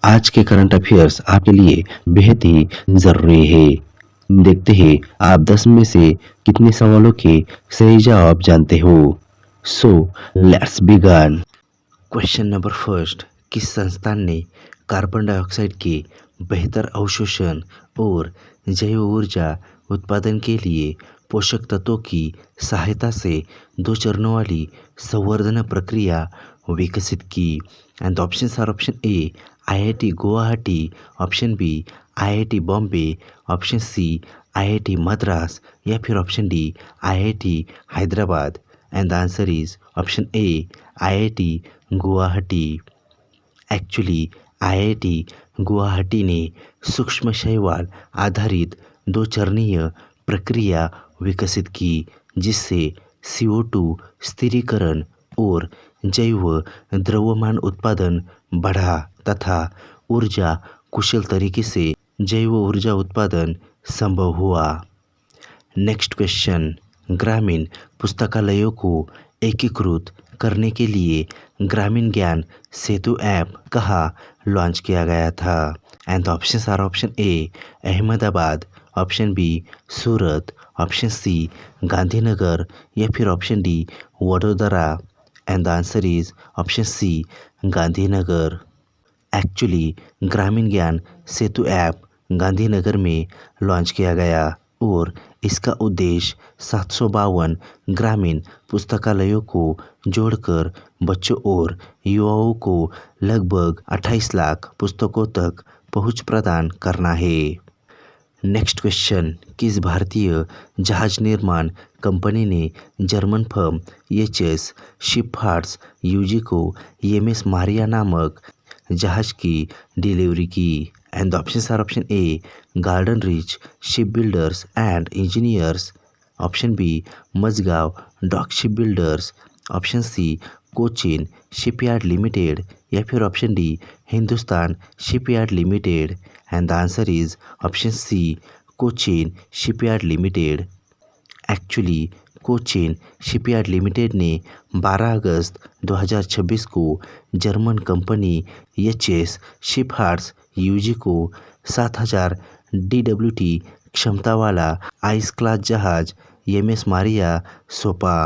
आज के current affairs आपके लिए बेहद ही ज़रूरी है। देखते हैं आप 10 में से कितने सवालों के सही जवाब जानते हो। So let's begin. Question number first, किस संस्थान ने कार्बन डाइऑक्साइड के बेहतर अवशोषण और जैव ऊर्जा उत्पादन के लिए पोषक तत्वों की सहायता से 2 चरणों वाली संवर्धन प्रक्रिया विकसित की? And options are option A IIT Guwahati, option B IIT Bombay, option C IIT Madras या फिर option D IIT Hyderabad. And the answer is option A IIT Guwahati. Actually IIT Guwahati ने सूक्ष्म शैवाल आधारित 2 चरणीय प्रक्रिया विकसित की, जिससे CO2 स्थिरीकरण और जैव द्रव्यमान उत्पादन बढ़ा तथा ऊर्जा कुशल तरीके से जैव ऊर्जा उत्पादन संभव हुआ। नेक्स्ट क्वेश्चन, ग्रामीण पुस्तकालयों को एकीकृत करने के लिए ग्रामीण ज्ञान सेतु ऐप कहाँ लॉन्च किया गया था? And options are option A Ahmedabad, option B Surat, option C Gandhinagar या फिर option D Vadodara. And the answer is option C Gandhinagar. Actually ग्रामीण ज्ञान सेतु ऐप गांधीनगर में लॉन्च किया गया और इसका उद्देश्य 752 ग्रामीण पुस्तकालयों को जोड़कर बच्चों और युवाओं को लगभग 28 लाख पुस्तकों तक पहुंच प्रदान करना है। नेक्स्ट क्वेश्चन, किस भारतीय जहाज निर्माण कंपनी ने German firm HS shipyards UG को एमएस मारिया नामक जहाज की डिलीवरी की? And the options are option A Garden Reach Shipbuilders and Engineers, option B Mazagon Dock Shipbuilders, option C Cochin Shipyard Limited या फिर option D Hindustan Shipyard Limited. And the answer is option C Cochin Shipyard Limited. Actually Cochin Shipyard Limited ने 12 अगस्त 2026 को German कंपनी HS shipyards UG को 7000 DWT क्षमता वाला ice class जहाज एमएस मारिया सौंपा।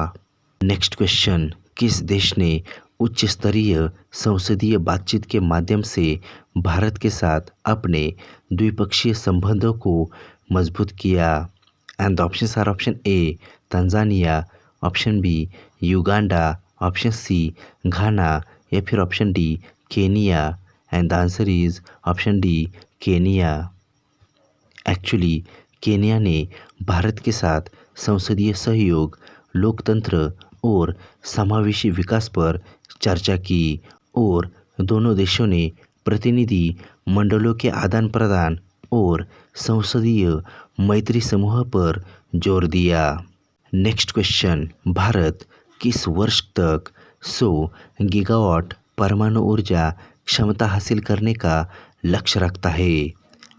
नेक्स्ट क्वेश्चन, किस देश ने उच्च स्तरीय संसदीय बातचीत के माध्यम से भारत के साथ अपने द्विपक्षीय संबंधों को मजबूत किया? And the options are option A Tanzania, option B Uganda, option C Ghana या फिर option D Kenya. And the answer is option D Kenya. Actually Kenya ने भारत के साथ संसदीय सहयोग, लोकतंत्र और समावेशी विकास पर चर्चा की और दोनों देशों ने प्रतिनिधि मंडलों के आदान प्रदान और संसदीय मैत्री समूह पर जोर दिया। नेक्स्ट क्वेश्चन, भारत किस वर्ष तक 100 गीगावाट परमाणु ऊर्जा क्षमता हासिल करने का लक्ष्य रखता है?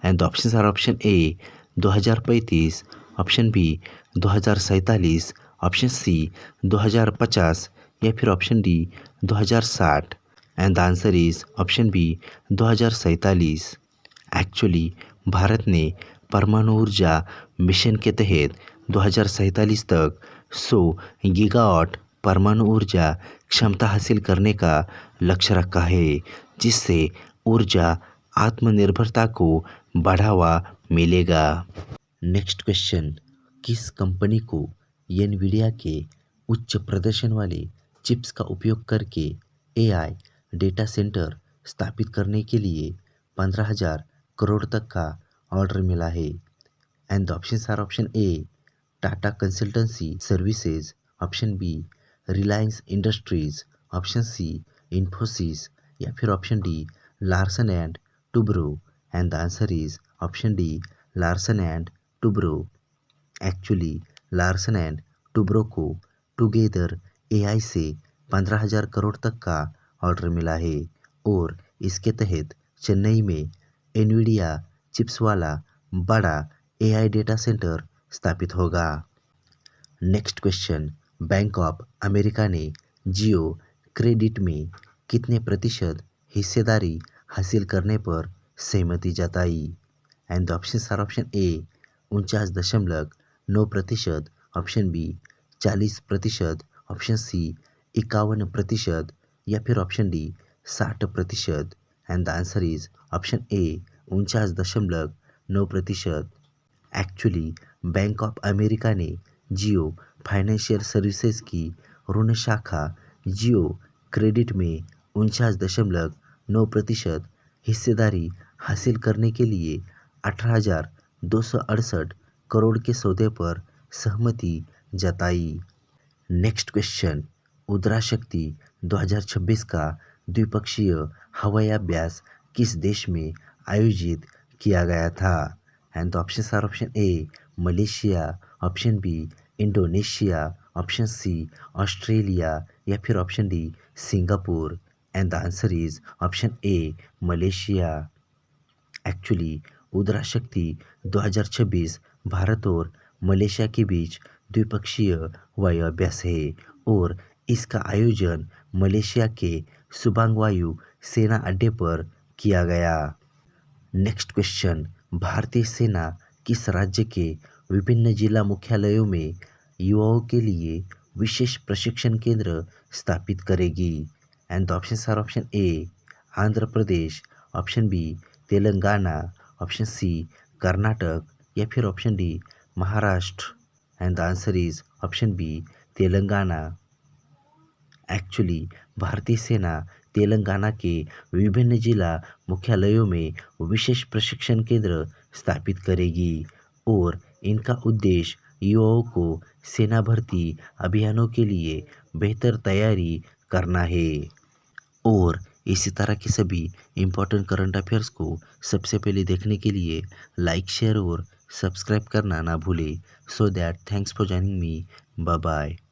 And the options are option A 2035, option B 2047, option C 2050 या फिर option D 2060। And the answer is option B 2047। Actually Bharat ने परमाणु ऊर्जा मिशन के तहत 2047 तक 100 गीगावाट परमाणु ऊर्जा क्षमता हासिल करने का लक्ष्य रखा है, जिससे ऊर्जा आत्मनिर्भरता को बढ़ावा मिलेगा। नेक्स्ट क्वेश्चन, किस कंपनी को एनवीडिया के उच्च प्रदर्शन वाले चिप्स का उपयोग करके एआई डेटा सेंटर स्थापित करने के लिए 15,000 करोड़ तक का ऑर्डर मिला है? And the options are option A Tata Consultancy Services, option B Reliance Industries, option C Infosys या फिर option D Larsen and Toubro. And the answer is option D Larsen and Toubro. Actually Larsen and Toubro को टुगेदर एआई से 15,000 करोड़ तक का ऑर्डर मिला है और इसके तहत चेन्नई में एनवीडिया चिप्स वाला बड़ा एआई डेटा सेंटर स्थापित होगा। Next question, bank of America ने जियो क्रेडिट में कितने प्रतिशत हिस्सेदारी हासिल करने पर सहमति जताई। And the options are option A 49.9%, option B 40%, option C 51% या फिर option D 60%। And the answer is option A 49.9%। Actually bank of America ने जियो फाइनेंशियल सर्विसेज की ऋण शाखा जियो क्रेडिट में 49.9% हिस्सेदारी हासिल करने के लिए 18,268 करोड़ के सौदे पर सहमति जताई। नेक्स्ट क्वेश्चन, उद्रा शक्ति 2026 का द्विपक्षीय हवाई अभ्यास किस देश में आयोजित किया गया था? And the options are option A Malaysia, option B Indonesia, option C Australia या फिर option D Singapore. And the answer is option A Malaysia. Actually Udara Shakti 2026 Bharat और मलेशिया के बीच द्विपक्षीय वायु अभ्यास है और इसका आयोजन मलेशिया के सुबांग वायु सेना अड्डे पर किया गया। नेक्स्ट क्वेश्चन, भारतीय सेना किस राज्य के विभिन्न जिला मुख्यालयों में युवाओं के लिए विशेष प्रशिक्षण केंद्र स्थापित करेगी? And the options are option A Andhra Pradesh, option B Telangana, option C Karnataka या फिर option D Maharashtra. And the answer is option B Telangana. Actually भारतीय सेना तेलंगाना के विभिन्न जिला मुख्यालयों में विशेष प्रशिक्षण केंद्र स्थापित करेगी और इनका उद्देश्य युवाओं को सेना भर्ती अभियानों के लिए बेहतर तैयारी करना है। और इसी तरह के सभी इम्पोर्टेंट करंट अफेयर्स को सबसे पहले देखने के लिए लाइक, शेयर और सब्सक्राइब करना ना भूलें। So that thanks for joining me. Bye bye.